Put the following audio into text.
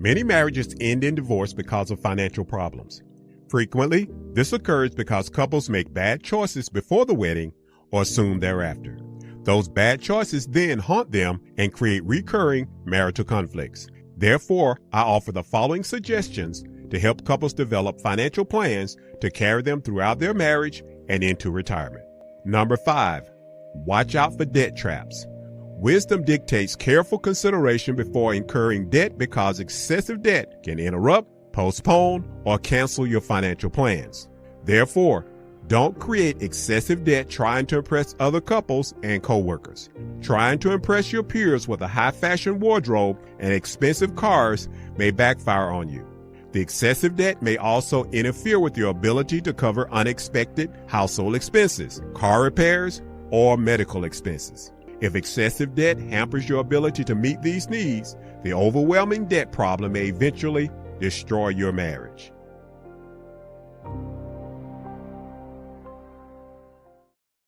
Many marriages end in divorce because of financial problems. Frequently, this occurs because couples make bad choices before the wedding or soon thereafter. Those bad choices then haunt them and create recurring marital conflicts. Therefore, I offer the following suggestions to help couples develop financial plans to carry them throughout their marriage and into retirement. Number 5, watch out for debt traps. Wisdom dictates careful consideration before incurring debt because excessive debt can interrupt, postpone, or cancel your financial plans. Therefore, don't create excessive debt trying to impress other couples and co-workers. Trying to impress your peers with a high-fashion wardrobe and expensive cars may backfire on you. The excessive debt may also interfere with your ability to cover unexpected household expenses, car repairs, or medical expenses. If excessive debt hampers your ability to meet these needs, the overwhelming debt problem may eventually destroy your marriage.